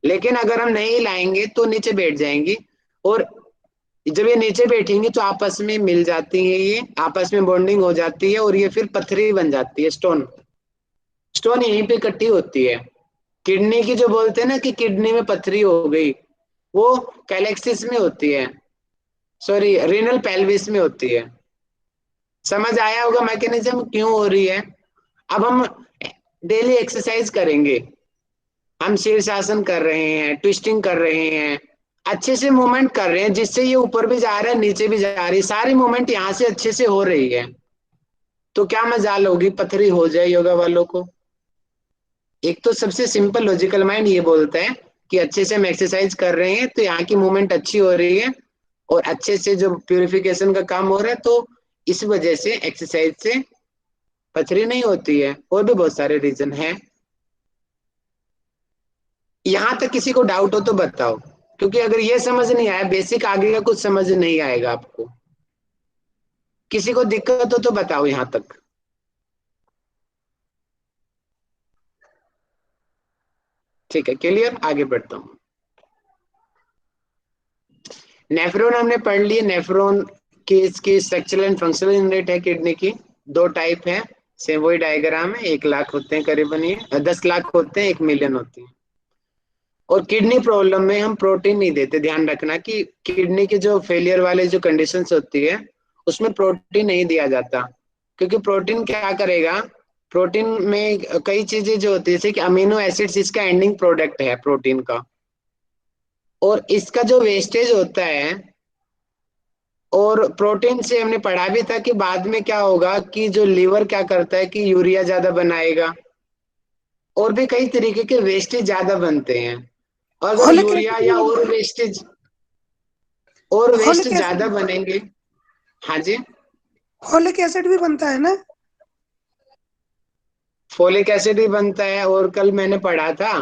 लेकिन अगर हम नहीं हिलाएंगे तो नीचे बैठ जाएंगी। और जब ये नीचे बैठेंगी तो आपस में मिल जाती है, ये आपस में बॉन्डिंग हो जाती है, और ये फिर पथरी बन जाती है, स्टोन। स्टोन यहीं पे इकट्ठी होती है। किडनी की जो बोलते हैं ना कि किडनी में पथरी हो गई, वो कैलेक्सिस में होती है, सॉरी रीनल पेल्विस में होती है। समझ आया होगा मैकेनिज्म क्यों हो रही है। अब हम डेली एक्सरसाइज करेंगे, हम शीर्षासन कर रहे हैं, ट्विस्टिंग कर रहे हैं, अच्छे से मूवमेंट कर रहे हैं, जिससे ये ऊपर भी जा रहा है नीचे भी जा रही है, सारी मूवमेंट यहाँ से अच्छे से हो रही है। तो क्या मजाल होगी पथरी हो जाए योगा वालों को। एक तो सबसे सिंपल लॉजिकल माइंड ये बोलता है कि अच्छे से हम एक्सरसाइज कर रहे हैं तो यहाँ की मूवमेंट अच्छी हो रही है, और अच्छे से जो प्यूरिफिकेशन का काम हो रहा है, तो इस वजह से एक्सरसाइज से पथरी नहीं होती है। और भी बहुत सारे रीजन हैं। यहां तक किसी को डाउट हो तो बताओ, क्योंकि अगर ये समझ नहीं आया बेसिक, आगे का कुछ समझ नहीं आएगा आपको। किसी को दिक्कत हो तो बताओ यहां तक। ठीक है, क्लियर, आगे बढ़ता हूं। नेफ्रॉन हमने पढ़ लिए। नेफ्रॉन की इसकी स्ट्रक्चरल एंड फंक्शनल यूनिट है किडनी की, 2 टाइप है, सेम वही डायग्राम है। 1 लाख होते हैं करीबन, ये 10 लाख होते हैं, 1 मिलियन होते हैं। और किडनी प्रॉब्लम में हम प्रोटीन नहीं देते, ध्यान रखना कि किडनी के जो फेलियर वाले जो कंडीशंस होती है उसमें प्रोटीन नहीं दिया जाता। क्योंकि प्रोटीन क्या करेगा, प्रोटीन में कई चीजें जो होती है, जैसे कि अमीनो एसिड्स इसका एंडिंग प्रोडक्ट है प्रोटीन का, और इसका जो वेस्टेज होता है। और प्रोटीन से हमने पढ़ा भी था कि बाद में क्या होगा कि जो लीवर क्या करता है कि यूरिया ज्यादा बनाएगा, और भी कई तरीके के वेस्टेज ज्यादा बनते हैं। अगर यूरिया या और वेस्ट ज्यादा बनेंगे, हाँ जी, फोलिक एसिड भी बनता है ना? फोलिक एसिड भी बनता है, और कल मैंने पढ़ा था,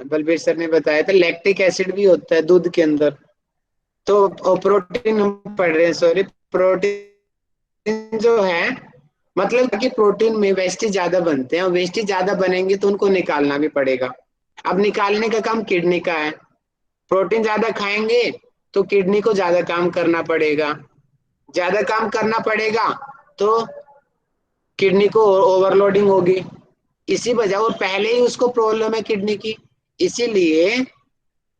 बलबीर सर ने बताया था, लैक्टिक एसिड भी होता है दूध के अंदर। तो प्रोटीन हम पढ़ रहे हैं, सॉरी, प्रोटीन जो है, मतलब कि प्रोटीन में वेस्टेज ज्यादा बनते हैं, और वेस्टेज ज्यादा बनेंगे तो उनको निकालना भी पड़ेगा। अब निकालने का काम किडनी का है। प्रोटीन ज्यादा खाएंगे तो किडनी को ज्यादा काम करना पड़ेगा, ज्यादा काम करना पड़ेगा तो किडनी को ओवरलोडिंग होगी। इसी वजह, और पहले ही उसको प्रॉब्लम है किडनी की, इसीलिए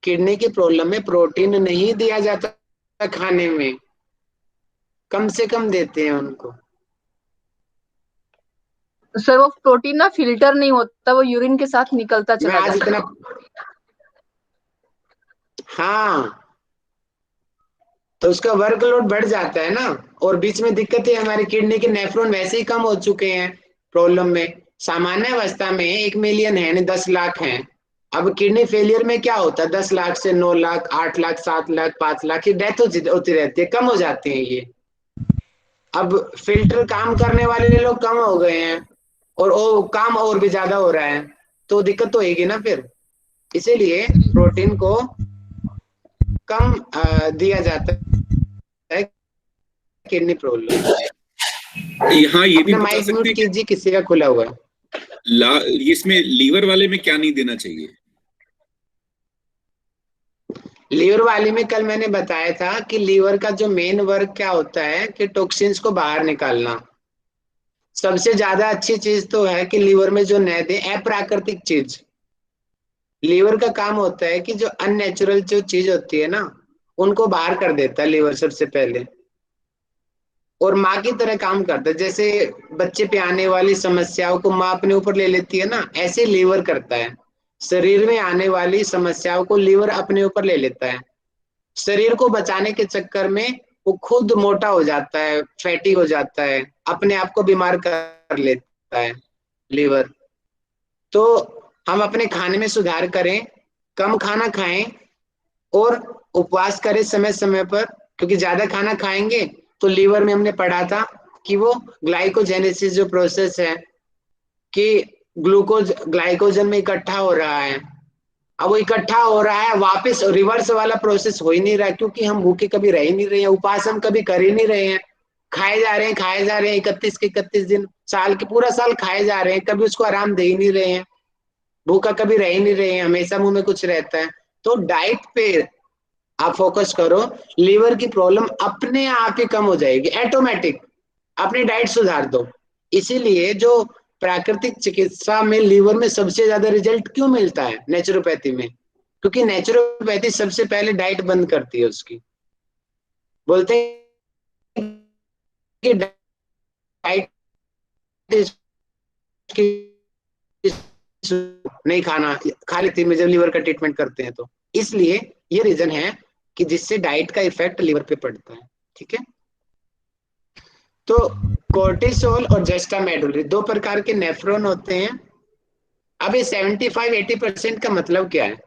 किडनी की प्रॉब्लम में प्रोटीन नहीं दिया जाता खाने में, कम से कम देते हैं उनको। सर वो प्रोटीन ना फिल्टर नहीं होता, वो यूरिन के साथ निकलता मैं चला आज जाता इतना, है। हाँ, तो उसका वर्कलोड बढ़ जाता है ना। और बीच में दिक्कत है, हमारी किडनी के नेफ्रॉन वैसे ही कम हो चुके हैं प्रॉब्लम में। सामान्य अवस्था में 1 मिलियन है, 10 लाख हैं। अब किडनी फेलियर में क्या होता है, 10 लाख से 9 लाख, 8 लाख, 7 लाख, 5 लाख की डेथ होती रहती है, कम हो जाते हैं ये। अब फिल्टर काम करने वाले लोग कम हो गए हैं, और वो काम और भी ज्यादा हो रहा है, तो दिक्कत तो होगी ना फिर। इसीलिए प्रोटीन को कम दिया जाता है किडनी प्रॉब्लम में। यहाँ ये भी अपना बता माइक सकते म्यूट हैं कि कीजिए, किसी का खुला हुआ है। इसमें लीवर वाले में क्या नहीं देना चाहिए? लीवर वाले में कल मैंने बताया था कि लीवर का जो मेन वर्क क्या होता है कि टॉक्सिन्स को बाहर निकालना। सबसे ज्यादा अच्छी चीज तो है कि लीवर में जो न दे अप्राकृतिक चीज। लीवर का काम होता है कि जो अननेचुरल जो चीज होती है ना, उनको बाहर कर देता है लीवर सबसे पहले, और माँ की तरह काम करता है। जैसे बच्चे पे आने वाली समस्याओं को माँ अपने ऊपर ले लेती है ना, ऐसे लीवर करता है। शरीर में आने वाली समस्याओं को लीवर अपने ऊपर ले लेता है। शरीर को बचाने के चक्कर में वो खुद मोटा हो जाता है, फैटी हो जाता है, अपने आप को बीमार कर लेता है लीवर। तो हम अपने खाने में सुधार करें, कम खाना खाएं, और उपवास करें समय समय पर। क्योंकि ज्यादा खाना खाएंगे तो लीवर में हमने पढ़ा था कि वो ग्लाइकोजेनेसिस जो प्रोसेस है, कि ग्लूकोज ग्लाइकोजन में इकट्ठा हो रहा है। अब वो इकट्ठा हो रहा है, वापस रिवर्स वाला प्रोसेस हो ही नहीं रहा है, क्योंकि हम भूखे कभी रह ही नहीं रहे हैं, उपवास हम कभी कर ही नहीं रहे हैं। खाए जा रहे हैं, खाए जा रहे हैं, 31 के 31 दिन, साल के पूरा साल खाए जा रहे हैं, कभी उसको आराम दे ही नहीं रहे हैं। भूखा कभी रह ही नहीं रहे हैं, हमेशा मुंह में कुछ रहता है। तो डाइट पे आप फोकस करो, लीवर की प्रॉब्लम अपने आप ही कम हो जाएगी ऑटोमेटिक। अपनी डाइट सुधार दो। इसीलिए जो प्राकृतिक चिकित्सा में लीवर में सबसे ज्यादा रिजल्ट क्यों मिलता है नेचुरोपैथी में, क्योंकि नेचुरोपैथी सबसे पहले डाइट बंद करती है उसकी। बोलते हैं कि डाइट नहीं खाना, खा लेती में जब लीवर का ट्रीटमेंट करते हैं तो। इसलिए ये रीजन है कि जिससे डाइट का इफेक्ट लीवर पे पड़ता है। ठीक है, तो कोर्टिसोल और जेस्टामेडोल, दो प्रकार के नेफ्रॉन होते हैं। अब ये 75-80% का मतलब क्या है?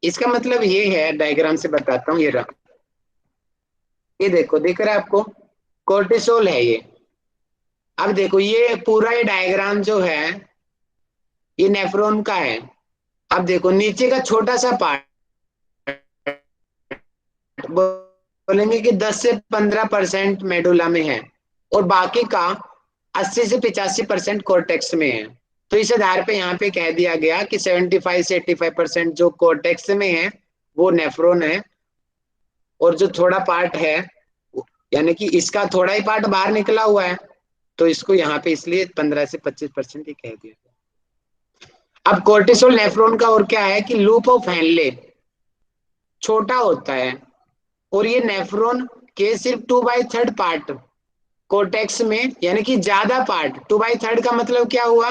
इसका मतलब ये है, डायग्राम से बताता हूँ। ये रहा, ये देखो, दिख रहा है आपको, कोर्टिसोल है ये। अब देखो, ये पूरा ये डायग्राम जो है ये नेफ्रॉन का है। अब देखो नीचे का छोटा सा पार्ट, बोलेंगे कि 10 से 15% मेडुला में है, और बाकी का 80 से 85% कोर्टेक्स में है। तो इस आधार पे यहाँ पे कह दिया गया कि 75 से 85% जो कोर्टेक्स में है वो नेफ्रॉन है, और जो थोड़ा पार्ट है, यानी कि इसका थोड़ा ही पार्ट बाहर निकला हुआ है, तो इसको यहाँ पे इसलिए 15 से 25% ही कह दिया गया। अब कोर्टिसोल नेफ्रॉन का और क्या है कि लूप ऑफ हेनले छोटा होता है, और ये नेफ्रॉन के सिर्फ 2/3 पार्ट कोर्टेक्स में, यानी कि ज्यादा पार्ट। 2/3 का मतलब क्या हुआ?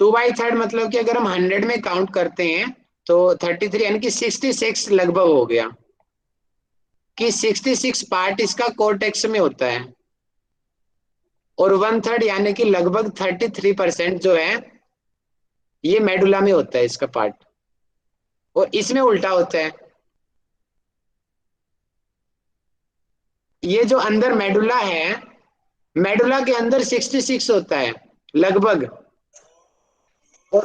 2/3 मतलब कि अगर हम 100 में काउंट करते हैं तो 33, यानी कि 66 लगभग हो गया, कि 66 पार्ट इसका कोर्टेक्स में होता है, और 1/3 यानी कि लगभग 33% जो है ये मेडुला में होता है इसका पार्ट। और इसमें उल्टा होता है, ये जो अंदर मेडुला है, मेडुला के अंदर 66 होता है लगभग, और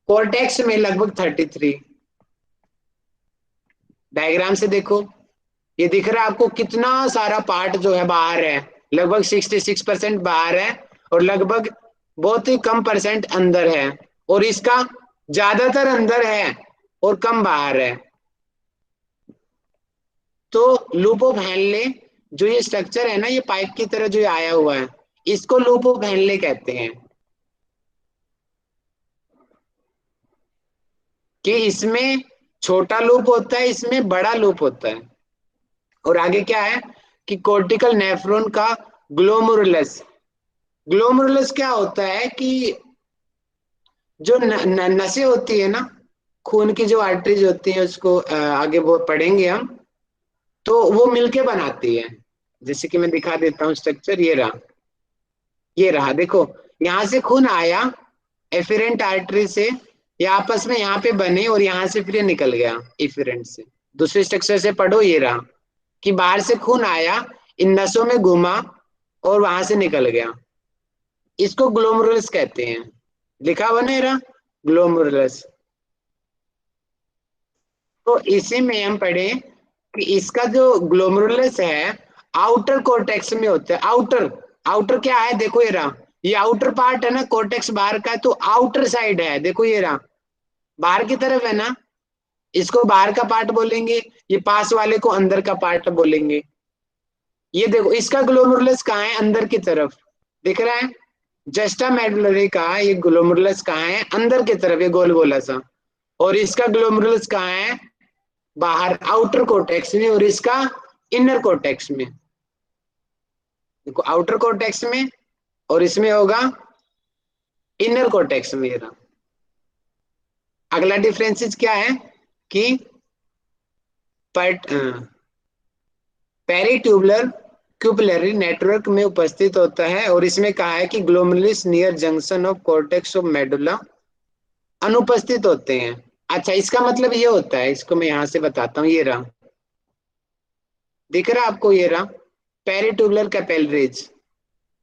कोर्टेक्स में लगभग 33। डायग्राम से देखो, ये दिख रहा है आपको कितना सारा पार्ट जो है बाहर है, लगभग 66% बाहर है और लगभग बहुत ही कम परसेंट अंदर है, और इसका ज्यादातर अंदर है और कम बाहर है। तो लूप ऑफ हेनले जो ये स्ट्रक्चर है ना, ये पाइप की तरह जो ये आया हुआ है, इसको लूप ऑफ हेनले कहते हैं। कि इसमें छोटा लूप होता है, इसमें बड़ा लूप होता है। और आगे क्या है कि कोर्टिकल नेफ्रॉन का ग्लोमेरुलस। ग्लोमेरुलस क्या होता है कि जो नसें होती है ना, खून की जो आर्टरीज होती है, उसको आगे वो पढ़ेंगे हम, तो वो मिलके बनाती है। जैसे कि मैं दिखा देता हूँ स्ट्रक्चर, ये रहा देखो, यहाँ से खून आया एफिरेंट आर्टरी से, ये आपस में यहाँ पे बने और यहाँ से फिर ये निकल गया इफिरेंट से। दूसरे स्ट्रक्चर से पढ़ो, ये रहा कि बाहर से खून आया, इन नसों में घुमा और वहां से निकल गया, इसको ग्लोमेरुलस कहते हैं। लिखा हुआ नहीं रहा ग्लोमेरुलस। तो इसी में हम पढ़े कि इसका जो ग्लोमेरुलस है आउटर कोर्टेक्स में होता है। आउटर, आउटर क्या है, देखो ये रहा, ये आउटर पार्ट है ना, कोर्टेक्स बाहर का है, तो आउटर साइड है, देखो ये रहा, बाहर की तरफ है ना, इसको बाहर का पार्ट बोलेंगे, ये पास वाले को अंदर का पार्ट बोलेंगे। ये देखो इसका ग्लोमेरुलस कहाँ है, अंदर की तरफ दिख रहा है। जस्टा मेडुलरी का ये ग्लोमेरुलस कहाँ है, अंदर की तरफ, ये गोल गोला सा। और इसका ग्लोमेरुलस कहाँ है, बाहर आउटर कोर्टेक्स में, और इसका इनर कोर्टेक्स में। देखो आउटर कोर्टेक्स में और इसमें होगा इनर कोर्टेक्स में। ये रहा। अगला डिफरेंसेस क्या है कि पेरिट्यूबुलर क्यूपुलरी नेटवर्क में उपस्थित होता है, और इसमें कहा है कि glomerulus near junction of cortex of medulla अनुपस्थित होते हैं। अच्छा, इसका मतलब ये होता है, इसको मैं यहां से बताता हूँ। ये रहा, दिख रहा आपको, ये रहा पेरिट्यूबुलर कैपिलरीज,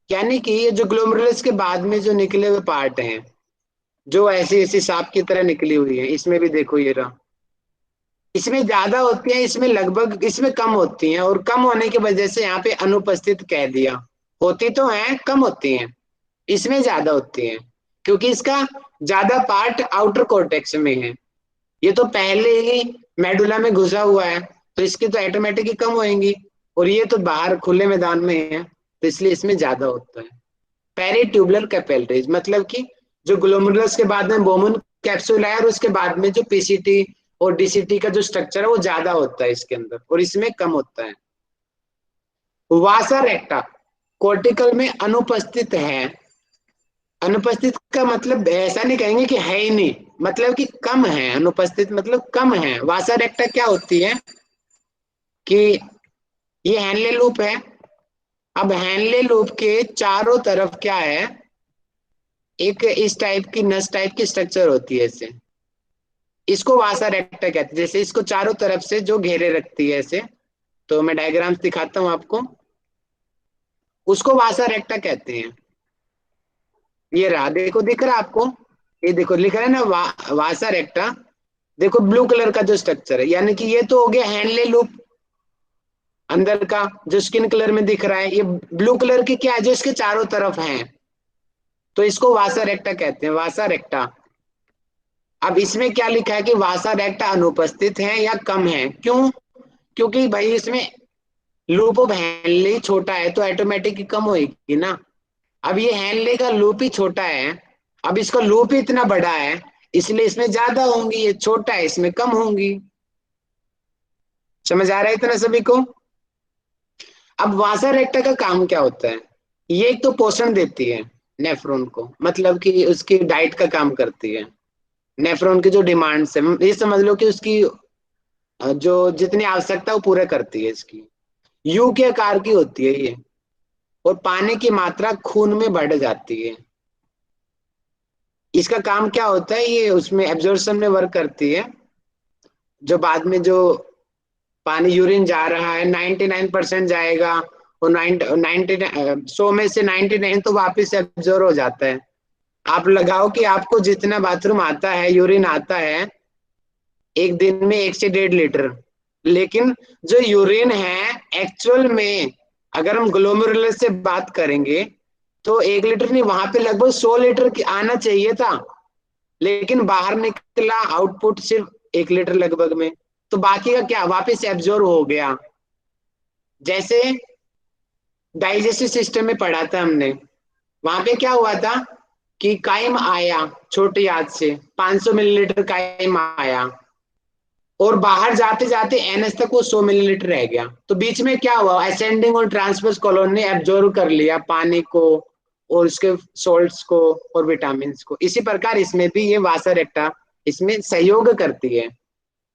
यानी कि ये जो ग्लोमेरुलस के बाद में जो निकले हुए पार्ट हैं, जो ऐसी ऐसी सांप की तरह निकली हुई है, इसमें भी देखो ये रहा, इसमें ज्यादा होती है, इसमें लगभग, इसमें कम होती हैं, और कम होने की वजह से यहाँ पे अनुपस्थित कह दिया। होती तो है, कम होती हैं, इसमें ज्यादा होती हैं, क्योंकि इसका ज्यादा पार्ट आउटर कोर्टेक्स में है। ये तो पहले ही मेडुला में घुसा हुआ है, तो इसकी तो ऑटोमेटिक ही कम होएंगी, और ये तो बाहर खुले मैदान में है, तो इसलिए इसमें ज्यादा होता है। पेरिट्यूबुलर कैपिलरीज मतलब कि जो ग्लोमेरुलस के बाद में बोमन कैप्सूल है, और उसके बाद में जो पीसीटी और डीसीटी का जो स्ट्रक्चर है वो ज्यादा होता है इसके अंदर, और इसमें कम होता है। वासा रेक्टा कोर्टिकल में अनुपस्थित है। अनुपस्थित का मतलब ऐसा नहीं कहेंगे कि है ही नहीं, मतलब कि कम है। अनुपस्थित मतलब कम है। वासा रेक्टा क्या होती है कि ये हेनले लूप है। अब हेनले लूप के चारों तरफ क्या है, एक इस टाइप की नस टाइप की स्ट्रक्चर होती है ऐसे, इसको वासा रेक्टा कहते हैं। जैसे इसको चारों तरफ से जो घेरे रखती है ऐसे, तो मैं डायग्राम्स दिखाता हूं आपको, उसको वासा रेक्टा कहते हैं। ये रहा, देखो दिख रहा है आपको, ये देखो लिख रहा है ना वासा रेक्टा। देखो ब्लू कलर का जो स्ट्रक्चर है, यानी कि ये तो हो गया हेनले लूप अंदर का, जो स्किन कलर में दिख रहा है। ये ब्लू कलर की क्या है, जो इसके चारों तरफ है, तो इसको वासा रेक्टा कहते हैं, वासा रेक्टा। अब इसमें क्या लिखा है कि वासा रेक्टा अनुपस्थित है या कम है। क्यों? क्योंकि भाई इसमें लूप ऑफ हेनले छोटा है, तो ऑटोमेटिक कम होगी ना। अब ये हेनले का लूप ही छोटा है, अब इसका लूप ही इतना बड़ा है, इसलिए इसमें ज्यादा होंगी, ये छोटा है इसमें कम होंगी। समझ आ रहा है इतना सभी को? अब वासा रेक्टा का काम क्या होता है? ये एक तो पोषण देती है नेफ्रॉन को, मतलब कि उसकी डाइट का काम करती है। नेफ्रॉन की जो डिमांड्स है, ये समझ लो कि उसकी जो जितनी आवश्यकता वो पूरा करती है। इसकी यू के आकार की होती है ये, और पानी की मात्रा खून में बढ़ जाती है। इसका काम क्या होता है, ये उसमें एब्जॉर्प्शन में वर्क करती है, जो बाद में जो पानी यूरिन जा रहा है 99% जाएगा, और 100 में से 99 तो वापस एब्जॉर्ब हो जाता है। आप लगाओ कि आपको जितना बाथरूम आता है, यूरिन आता है एक दिन में 1 से 1.5 लीटर, लेकिन जो यूरिन है एक्चुअल में अगर हम ग्लोमेरुलर से बात करेंगे तो 1 लीटर नहीं, वहां पे लगभग 100 लीटर की आना चाहिए था, लेकिन बाहर निकला आउटपुट सिर्फ 1 लीटर लगभग में। तो बाकी का क्या वापस एब्जॉर्ब हो गया। जैसे डाइजेस्टिव सिस्टम में पढ़ा था हमने, वहां पे क्या हुआ था कि काइम आया छोटी आंत से 500 मिलीलीटर काइम आया, और बाहर जाते जाते एनएस तक वो 100 मिलीलीटर रह गया। तो बीच में क्या हुआ, असेंडिंग और ट्रांसवर्स कॉलोन ने एब्जॉर्ब कर लिया पानी को और उसके सॉल्ट्स को और विटामिन को। इसी प्रकार इसमें भी ये वासा रेक्टा इसमें सहयोग करती है,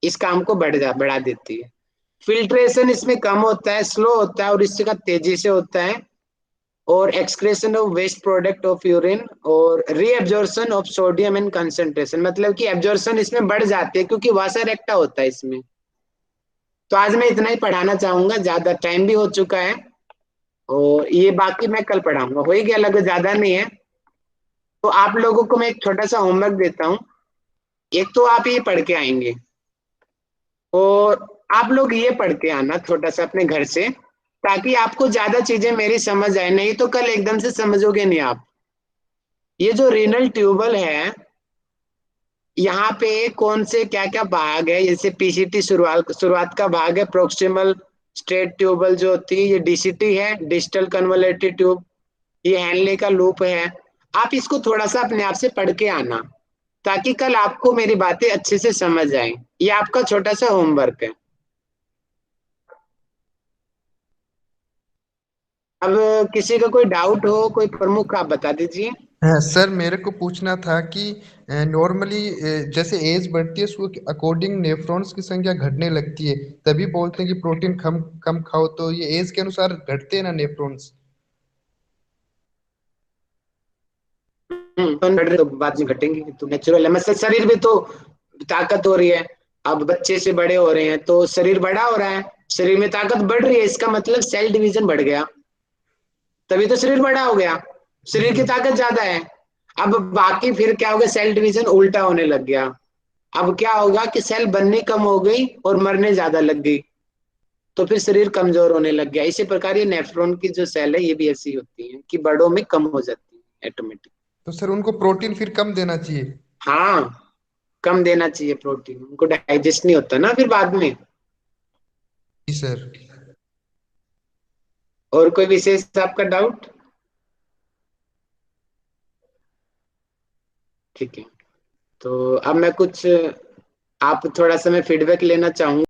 इस काम को बढ़ा देती है। फिल्ट्रेशन इसमें कम होता है, स्लो होता है, और इसका तेजी से होता है। और excretion of waste product of urine और reabsorption of sodium and concentration, मतलब कि एब्जॉर्प्शन इसमें बढ़ जाती है क्योंकि वासा रेक्टा होता है इसमें। तो आज मैं इतना ही पढ़ाना चाहूंगा, ज्यादा टाइम भी हो चुका है, और ये बाकी मैं कल पढ़ाऊंगा, हो ही गया लगभग, ज्यादा नहीं है। तो आप लोगों को मैं एक छोटा सा होमवर्क देता हूँ। एक तो आप ये पढ़ के आएंगे, और आप लोग ये पढ़ के आना छोटा सा अपने घर से, ताकि आपको ज्यादा चीजें मेरी समझ आए, नहीं तो कल एकदम से समझोगे नहीं आप। ये जो रीनल ट्यूबल है, यहाँ पे कौन से क्या क्या भाग है, जैसे पीसीटी शुरुआत का भाग है, प्रोक्सिमल स्ट्रेट ट्यूबल जो होती है, ये डीसीटी है, डिजिटल कन्वोल्यूटेड ट्यूब, ये हैनले का लूप है। आप इसको थोड़ा सा अपने आप से पढ़ के आना, ताकि कल आपको मेरी बातें अच्छे से समझ आए। ये आपका छोटा सा होमवर्क है। अब किसी का कोई डाउट हो, कोई प्रमुख, आप बता दीजिए। हाँ सर, मेरे को पूछना था कि नॉर्मली जैसे एज बढ़ती है उसको अकॉर्डिंग नेफ्रॉन्स की संख्या घटने लगती है, तभी बोलते हैं कि प्रोटीन कम कम खाओ, तो ये एज के अनुसार घटते हैं ना नेफ्रॉन्स? तो बाद में घटेंगे, तो नेचुरल है। मतलब शरीर में तो ताकत हो रही है, अब बच्चे से बड़े हो रहे हैं तो शरीर बड़ा हो रहा है, शरीर में ताकत बढ़ रही है, इसका मतलब सेल डिवीजन बढ़ गया, तभी तो शरीर बड़ा हो गया, शरीर की ताकत ज्यादा है। अब बाकी फिर क्या हो गया, सेल डिवीजन उल्टा होने लग गया। अब क्या होगा कि सेल बननी कम हो गई और मरने ज्यादा लग गई, तो फिर शरीर कमजोर होने लग गया। इसी प्रकार ये नेफ्रॉन की जो सेल है ये भी ऐसी होती है कि बड़ों में कम हो जाती है ऑटोमेटिक। तो सर उनको प्रोटीन फिर कम देना चाहिए? हाँ, कम देना चाहिए प्रोटीन, उनको डाइजेस्ट नहीं होता ना फिर बाद में। जी सर। और कोई विशेष आपका डाउट? ठीक है, तो अब मैं कुछ, आप थोड़ा सा मैं फीडबैक लेना चाहूंगा।